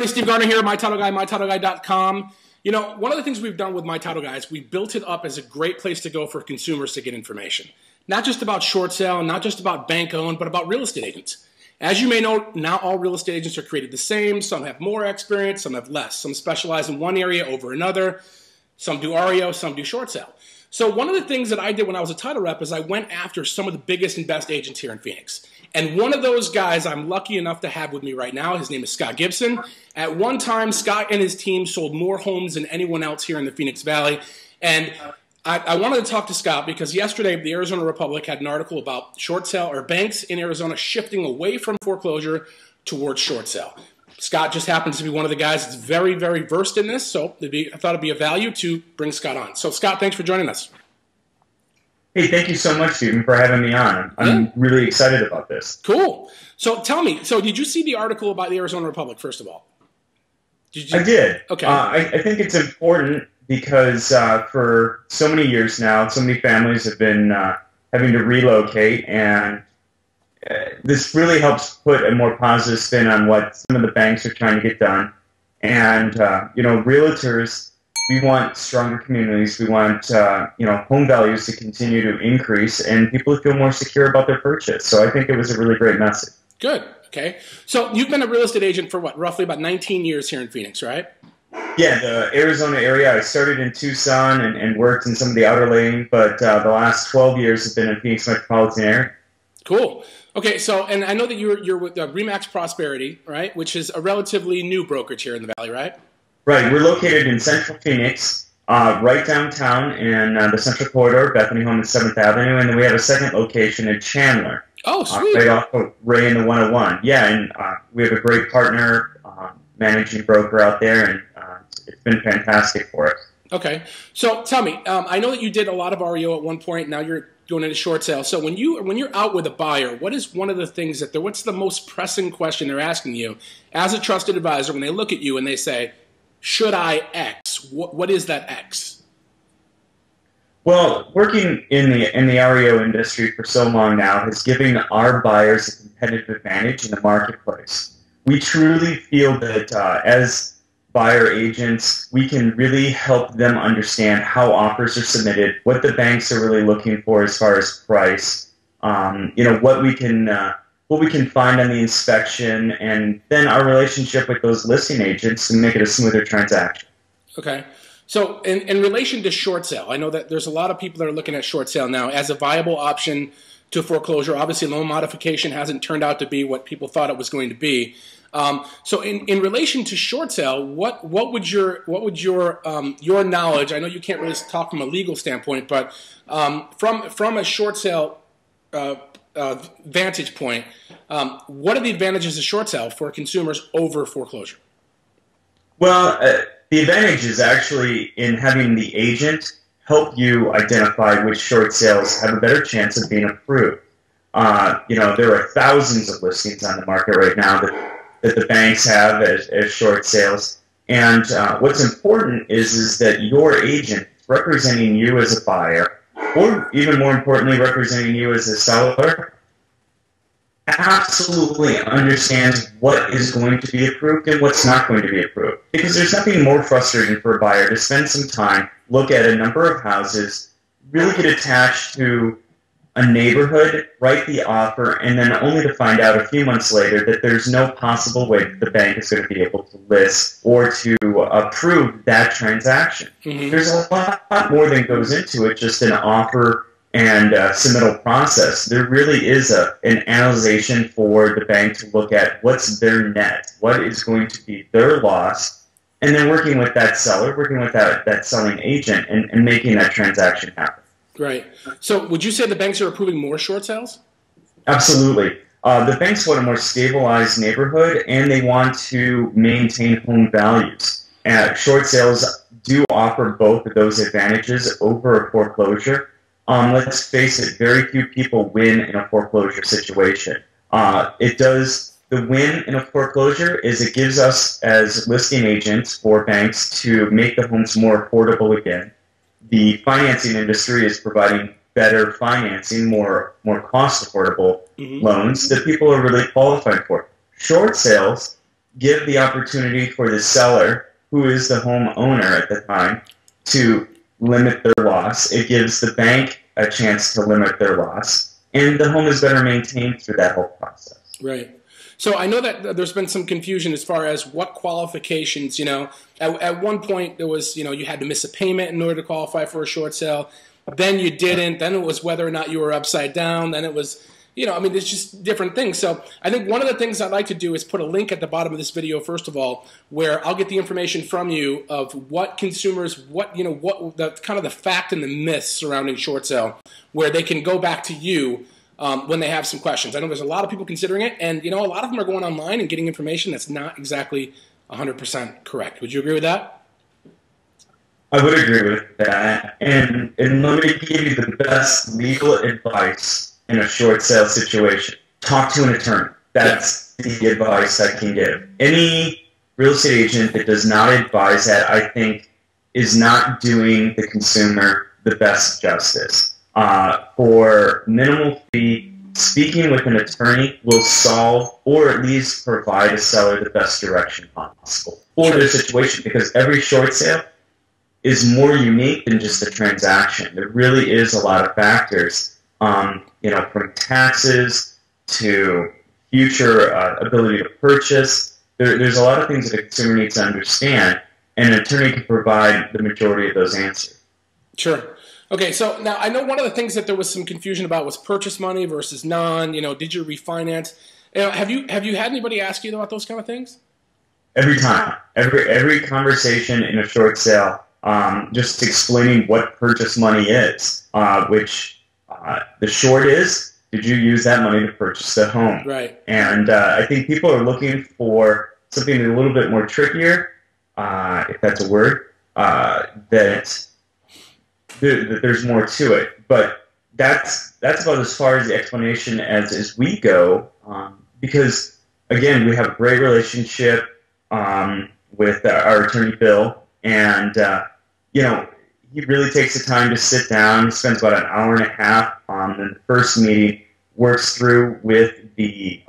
everybody, Steve Gardner here, My Title Guy, MyTitleGuy.com. You know, one of the things we've done with My Title Guy is we built it up as a great place to go for consumers to get information. Not just about short sale, not just about bank owned, but about real estate agents. As you may know, not all real estate agents are created the same. Some have more experience, some have less. Some specialize in one area over another. Some do REO, some do short sale. So one of the things that I did when I was a title rep is I went after some of the biggest and best agents here in Phoenix. And one of those guys I'm lucky enough to have with me right now, his name is Scott Gibson. At one time, Scott and his team sold more homes than anyone else here in the Phoenix Valley. And I wanted to talk to Scott because yesterday the Arizona Republic had an article about short sale or banks in Arizona shifting away from foreclosure towards short sale. Scott just happens to be one of the guys that's very, very versed in this, so I thought it'd be a value to bring Scott on. So Scott, thanks for joining us. Hey, thank you so much, Stephen, for having me on. I'm really excited about this. Cool. So tell me, so did you see the article about the Arizona Republic, first of all? I did. Okay. I think it's important because for so many years now, so many families have been having to relocate, and this really helps put a more positive spin on what some of the banks are trying to get done. And, you know, realtors, we want stronger communities. We want, you know, home values to continue to increase and people to feel more secure about their purchase. So I think it was a really great message. Good. Okay. So you've been a real estate agent for what, roughly about 19 years here in Phoenix, right? Yeah, the Arizona area. I started in Tucson and worked in some of the outer lane, but the last 12 years have been in Phoenix metropolitan area. Cool. Okay, so, and I know that you're with Remax Prosperity, right, which is a relatively new brokerage here in the Valley, right? Right. We're located in Central Phoenix, right downtown in the Central Corridor, Bethany Home and 7th Avenue, and then we have a second location in Chandler. Oh, sweet. Right off of Ray and the 101. Yeah, and we have a great partner, managing broker out there, and it's been fantastic for us. Okay. So tell me, I know that you did a lot of REO at one point. Now you're going into short sale. So when you're out with a buyer, what is one of the things that what's the most pressing question they're asking you as a trusted advisor when they look at you and they say, should I X? What is that X? Well, working in the REO industry for so long now has given our buyers a competitive advantage in the marketplace. We truly feel that as buyer agents, we can really help them understand how offers are submitted, what the banks are really looking for as far as price, you know, what we can find on the inspection, and then our relationship with those listing agents to make it a smoother transaction. Okay. So in relation to short sale, I know that there's a lot of people that are looking at short sale now as a viable option to foreclosure. Obviously, loan modification hasn't turned out to be what people thought it was going to be. So in relation to short sale, what would your knowledge? I know you can't really talk from a legal standpoint, but from a short sale vantage point, what are the advantages of short sale for consumers over foreclosure? Well, the advantage is actually in having the agent help you identify which short sales have a better chance of being approved. You know, there are thousands of listings on the market right now that the banks have as short sales. And what's important is that your agent representing you as a buyer, or even more importantly, representing you as a seller, absolutely understands what is going to be approved and what's not going to be approved. Because there's nothing more frustrating for a buyer to spend some time, look at a number of houses, really get attached to a neighborhood, write the offer, and then only to find out a few months later that there's no possible way that the bank is going to be able to list or to approve that transaction. Mm-hmm. There's a lot more than goes into it, just an offer and submittal process. There really is an analyzation for the bank to look at what's their net, what is going to be their loss, and then working with that seller, working with that selling agent, and making that transaction happen. Right. So would you say the banks are approving more short sales? Absolutely. The banks want a more stabilized neighborhood, and they want to maintain home values. Short sales do offer both of those advantages over a foreclosure. Let's face it, very few people win in a foreclosure situation. The win in a foreclosure is it gives us as listing agents for banks to make the homes more affordable again. The financing industry is providing better financing, more cost affordable loans that people are really qualifying for. Short sales give the opportunity for the seller, who is the homeowner at the time, to limit their loss. It gives the bank a chance to limit their loss, and the home is better maintained through that whole process. Right. So I know that there's been some confusion as far as what qualifications, at one point there was, you had to miss a payment in order to qualify for a short sale. Then you didn't. Then it was whether or not you were upside down. Then it was, there's just different things. So I think one of the things I'd like to do is put a link at the bottom of this video, first of all, where I'll get the information from you of what consumers, what the kind of the fact and the myths surrounding short sale, where they can go back to you when they have some questions. I know there's a lot of people considering it, and a lot of them are going online and getting information that's not exactly 100% correct. Would you agree with that? I would agree with that. And let me give you the best legal advice in a short sale situation. Talk to an attorney. That's the advice I can give. Any real estate agent that does not advise that, I think, is not doing the consumer the best justice. For minimal fee, speaking with an attorney will solve or at least provide a seller the best direction possible for their situation, because every short sale is more unique than just a transaction. There really is a lot of factors, from taxes to future ability to purchase. There's a lot of things that a consumer needs to understand, and an attorney can provide the majority of those answers. Sure. Okay, so now I know one of the things that there was some confusion about was purchase money versus non. Did you refinance? Have you had anybody ask you about those kind of things? Every time, every conversation in a short sale, just explaining what purchase money is, which the short is, did you use that money to purchase the home? Right. And I think people are looking for something a little bit more trickier, if that's a word, that there's more to it. But that's about as far as the explanation as we go, because, again, we have a great relationship with our attorney, Bill, and, he really takes the time to sit down. He spends about an hour and a half in the first meeting, works through with the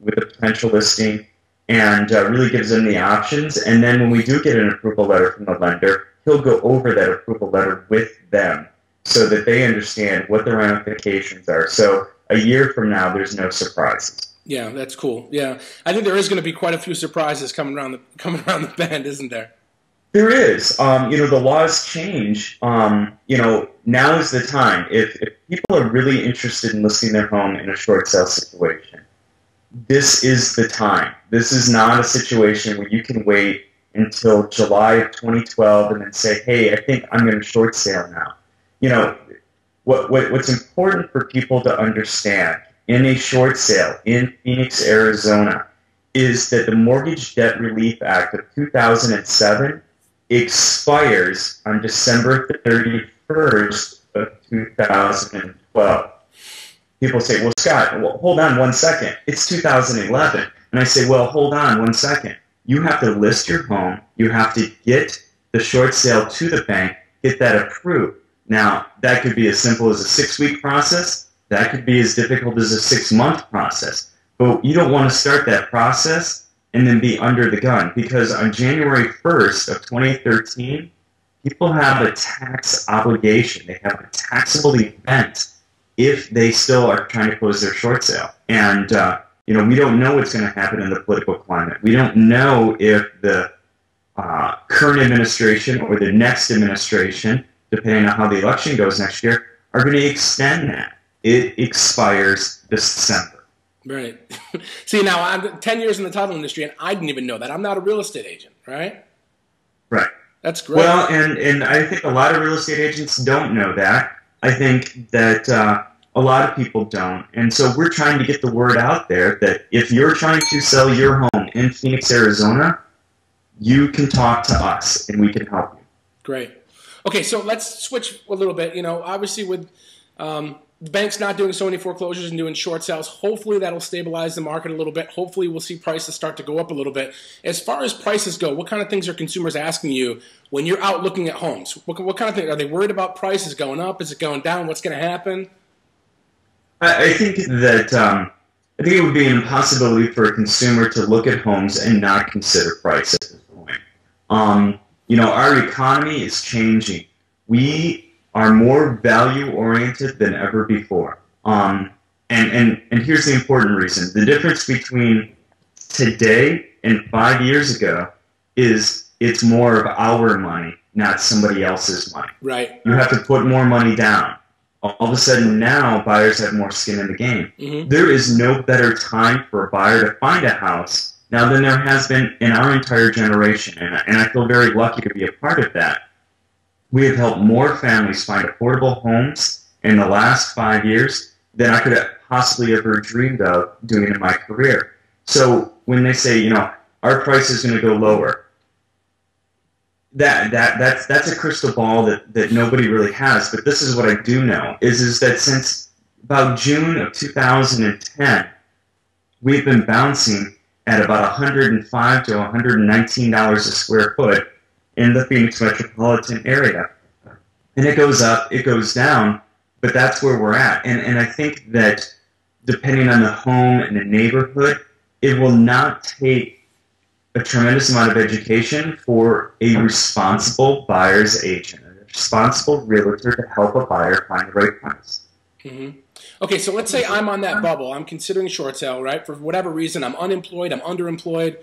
potential listing, and really gives them the options. And then when we do get an approval letter from the lender, he'll go over that approval letter with them so that they understand what the ramifications are. So a year from now, there's no surprises. Yeah, that's cool. Yeah, I think there is going to be quite a few surprises coming around the bend, isn't there? There is. The laws change. Now is the time. If people are really interested in listing their home in a short sale situation, this is the time. This is not a situation where you can wait until July of 2012 and then say, hey, I think I'm going to short sale now. What's important for people to understand in a short sale in Phoenix, Arizona, is that the Mortgage Debt Relief Act of 2007 expires on December 31st of 2012. People say, well, Scott, hold on one second. It's 2011. And I say, well, hold on one second. You have to list your home. You have to get the short sale to the bank, get that approved. Now, that could be as simple as a 6-week process. That could be as difficult as a 6-month process. But you don't want to start that process and then be under the gun, because on January 1st of 2013, people have a tax obligation. They have a taxable event if they still are trying to close their short sale. And, we don't know what's going to happen in the political climate. We don't know if the current administration or the next administration, depending on how the election goes next year, are going to extend that. It expires this December. Right. See, now I'm 10 years in the title industry, and I didn't even know that. I'm not a real estate agent, right? Right. That's great. Well, and I think a lot of real estate agents don't know that. I think that a lot of people don't. And so we're trying to get the word out there that if you're trying to sell your home in Phoenix, Arizona, you can talk to us, and we can help you. Great. Okay, so let's switch a little bit. Obviously with the bank's not doing so many foreclosures and doing short sales, hopefully that'll stabilize the market a little bit. Hopefully we'll see prices start to go up a little bit. As far as prices go, what kind of things are consumers asking you when you're out looking at homes? What kind of things? Are they worried about prices going up? Is it going down? What's going to happen? I think that I think it would be an impossibility for a consumer to look at homes and not consider price at this point. Our economy is changing. We are more value-oriented than ever before. And here's the important reason. The difference between today and 5 years ago is it's more of our money, not somebody else's money. Right. You have to put more money down. All of a sudden now buyers have more skin in the game. Mm-hmm. There is no better time for a buyer to find a house now than there has been in our entire generation. And I feel very lucky to be a part of that. We have helped more families find affordable homes in the last 5 years than I could have possibly ever dreamed of doing in my career. So when they say, our price is going to go lower, that's a crystal ball that nobody really has. But this is what I do know, is that since about June of 2010, we've been bouncing at about $105 to $119 a square foot in the Phoenix metropolitan area. And it goes up, it goes down, but that's where we're at. And I think that depending on the home and the neighborhood, it will not take a tremendous amount of education for a responsible buyer's agent, a responsible realtor to help a buyer find the right price. Mm-hmm. Okay, so let's say I'm on that bubble. I'm considering short sale, right? For whatever reason, I'm unemployed, I'm underemployed.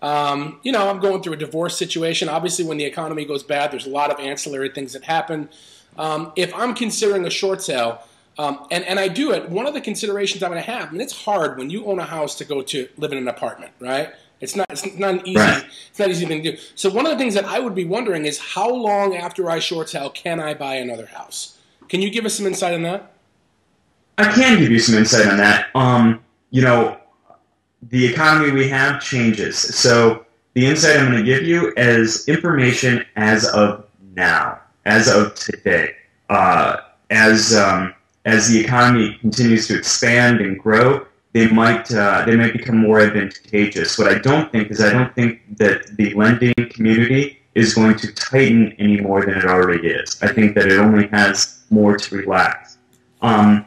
I'm going through a divorce situation. Obviously, when the economy goes bad, there's a lot of ancillary things that happen. If I'm considering a short sale, and I do it, one of the considerations I'm going to have, and it's hard when you own a house to go to live in an apartment, right? It's not an easy, right. It's not an easy thing to do. So one of the things that I would be wondering is how long after I short sale can I buy another house? Can you give us some insight on that? I can give you some insight on that. The economy we have changes. So the insight I'm going to give you is information as of now, as of today. As the economy continues to expand and grow, they might become more advantageous. What I don't think that the lending community is going to tighten any more than it already is. I think that it only has more to relax. And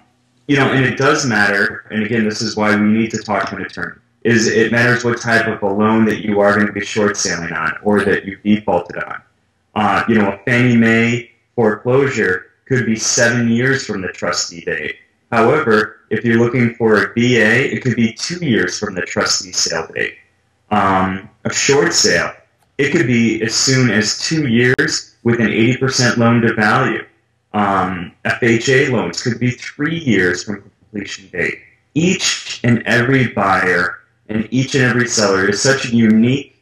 it does matter, and again, this is why we need to talk to an attorney, is it matters what type of a loan that you are going to be short selling on or that you defaulted on. A Fannie Mae foreclosure could be 7 years from the trustee date. However, if you're looking for a VA, it could be 2 years from the trustee sale date. A short sale, it could be as soon as 2 years with an 80% loan to value. FHA loans could be 3 years from completion date. Each and every buyer and each and every seller is such a unique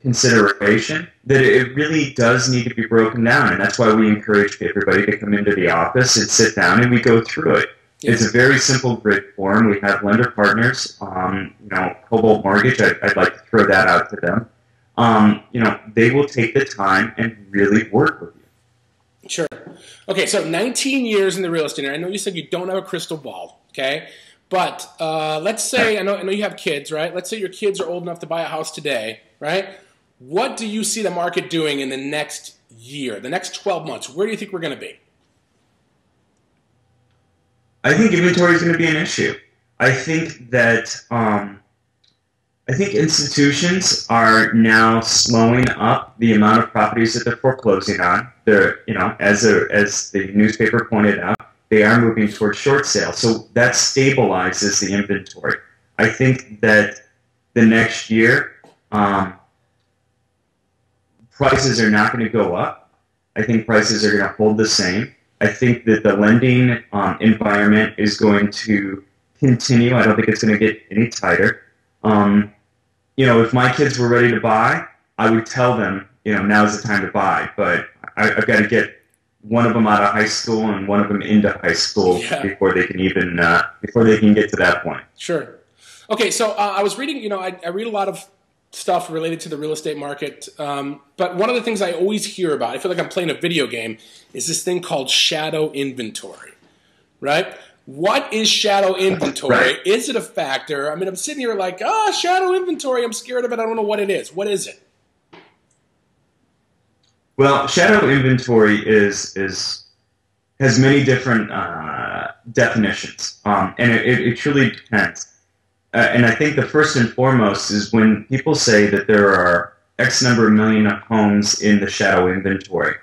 consideration that it really does need to be broken down, and that's why we encourage everybody to come into the office and sit down and we go through it. Yes. It's a very simple grid form. We have lender partners, Cobalt Mortgage, I'd like to throw that out to them. They will take the time and really work with you. Sure. Okay, so 19 years in the real estate. I know you said you don't have a crystal ball, okay? But let's say, I know you have kids, right? Let's say your kids are old enough to buy a house today, right? What do you see the market doing in the next year, the next 12 months? Where do you think we're going to be? I think inventory is going to be an issue. I think that institutions are now slowing up the amount of properties that they're foreclosing on. They're, as the newspaper pointed out, they are moving towards short sale. So that stabilizes the inventory. I think that the next year, prices are not going to go up. I think prices are going to hold the same. I think that the lending environment is going to continue. I don't think it's going to get any tighter. If my kids were ready to buy, I would tell them, now's the time to buy. But I've got to get one of them out of high school and one of them into high school before they can even get to that point. Sure. Okay, so I was reading. I read a lot of stuff related to the real estate market. But one of the things I always hear about, I feel like I'm playing a video game, is this thing called shadow inventory, right? What is shadow inventory? Right. Is it a factor? I mean, I'm sitting here like, shadow inventory, I'm scared of it. I don't know what it is. What is it? Well, shadow inventory has many different definitions, and it truly depends. and I think the first and foremost is when people say that there are X number of million homes in the shadow inventory.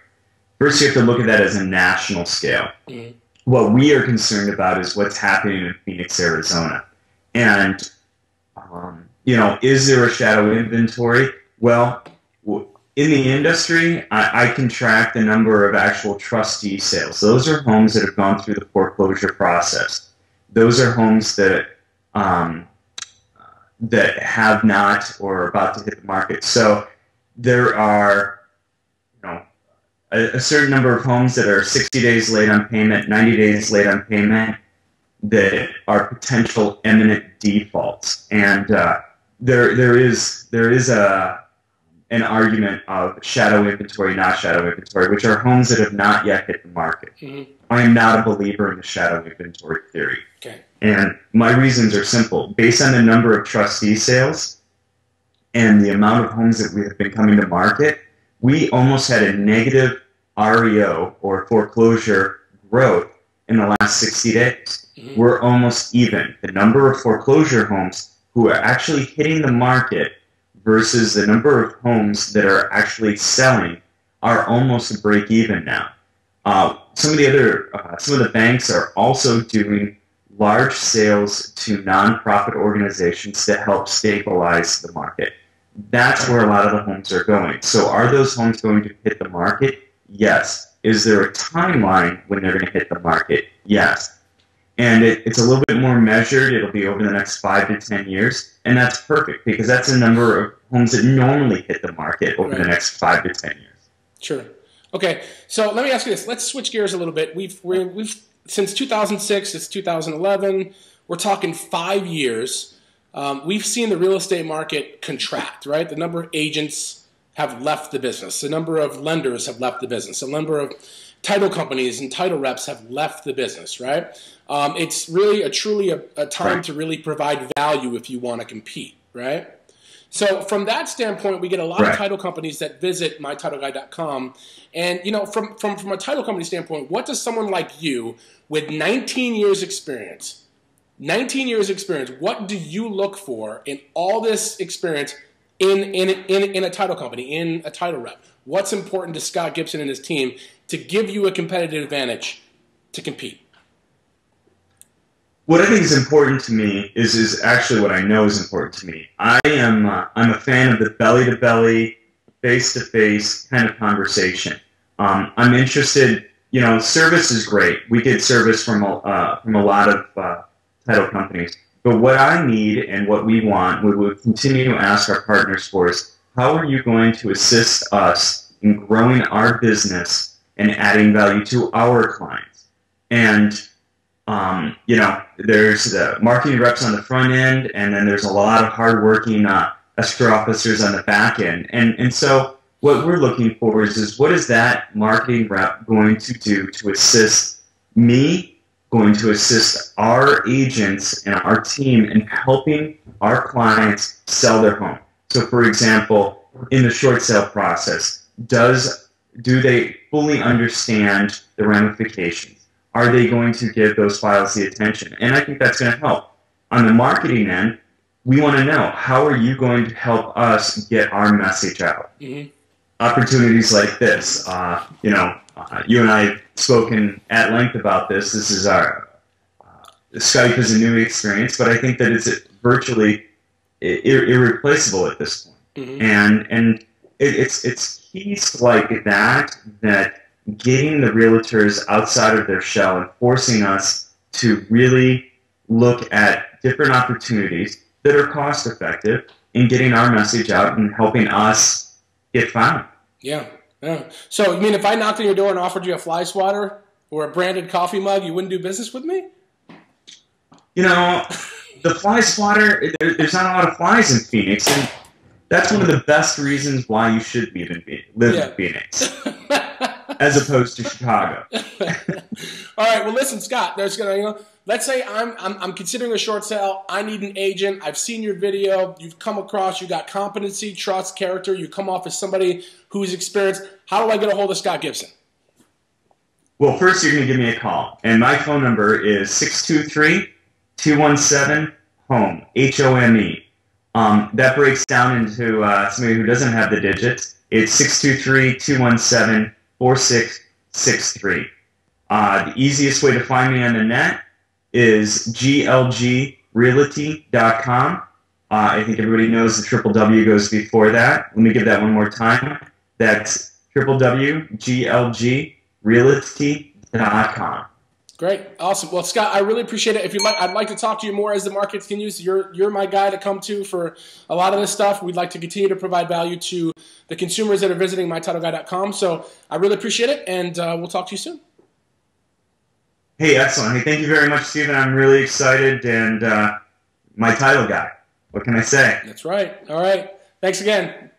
First, you have to look at that as a national scale. Mm-hmm. What we are concerned about is what's happening in Phoenix, Arizona. And, is there a shadow inventory? Well, in the industry, I can track the number of actual trustee sales. Those are homes that have gone through the foreclosure process. Those are homes that that have not or are about to hit the market. So there are, a certain number of homes that are 60 days late on payment, 90 days late on payment, that are potential imminent defaults. And there is an argument of shadow inventory, not shadow inventory, which are homes that have not yet hit the market. Mm-hmm. I am not a believer in the shadow inventory theory. Okay. And my reasons are simple. Based on the number of trustee sales and the amount of homes that we have been coming to market, we almost had a negative REO or foreclosure growth in the last 60 days. Mm-hmm. We're almost even. The number of foreclosure homes who are actually hitting the market versus the number of homes that are actually selling are almost a break even now. Some of the banks are also doing large sales to nonprofit organizations that help stabilize the market. That's where a lot of the homes are going. So are those homes going to hit the market? Yes. Is there a timeline when they're going to hit the market? Yes. And it's a little bit more measured. It'll be over the next 5 to 10 years. And that's perfect because that's a number of homes that normally hit the market over the next 5 to 10 years. Sure. Okay. So let me ask you this. Let's switch gears a little bit. We've since 2006, it's 2011. We're talking 5 years. We've seen the real estate market contract, right? The number of agents have left the business. The number of lenders have left the business. The number of title companies and title reps have left the business, right? It's really truly a time to really provide value if you want to compete, right? So from that standpoint, we get a lot of title companies that visit mytitleguy.com. And, from a title company standpoint, what does someone like you with 19 years experience, what do you look for in all this experience in a title company, in a title rep? What's important to Scott Gibson and his team to give you a competitive advantage to compete? What I think is important to me is actually what I know is important to me. I'm a fan of the belly-to-belly, face-to-face kind of conversation. I'm interested. Service is great. We get service from a lot of title companies. But what I need and what we want, we will continue to ask our partners for is, how are you going to assist us in growing our business and adding value to our clients? And there's the marketing reps on the front end, and then there's a lot of hardworking escrow officers on the back end. And so what we're looking for is what is that marketing rep going to do to assist me, going to assist our agents and our team in helping our clients sell their home. So, for example, in the short sale process, do they fully understand the ramifications? Are they going to give those files the attention? And I think that's going to help. On the marketing end, we want to know, how are you going to help us get our message out? Mm-hmm. Opportunities like this, you and I have spoken at length about this. This is Skype is a new experience, but I think that it's virtually irreplaceable at this point. Mm-hmm. And it's keys like that getting the realtors outside of their shell and forcing us to really look at different opportunities that are cost effective in getting our message out and helping us get found. Yeah. So, you mean if I knocked on your door and offered you a fly swatter or a branded coffee mug, you wouldn't do business with me? The fly swatter, there's not a lot of flies in Phoenix, and that's one of the best reasons why you should live in Phoenix. As opposed to Chicago. All right. Well, listen, Scott. Let's say I'm considering a short sale. I need an agent. I've seen your video. You've come across. You got competency, trust, character. You come off as somebody who's experienced. How do I get a hold of Scott Gibson? Well, first you're going to give me a call, and my phone number is 623-217 home, HOME. That breaks down into somebody who doesn't have the digits. It's 623-217-4663. The easiest way to find me on the net is glgrealty.com. I think everybody knows the triple W goes before that. Let me give that one more time. That's www.glgrealty.com. Great, awesome. Well, Scott, I really appreciate it. If you'd like, I'd like to talk to you more as the market continues. You're my guy to come to for a lot of this stuff. We'd like to continue to provide value to the consumers that are visiting mytitleguy.com. So I really appreciate it, and we'll talk to you soon. Hey, excellent. Hey, thank you very much, Stephen. I'm really excited, and my title guy. What can I say? That's right. All right. Thanks again.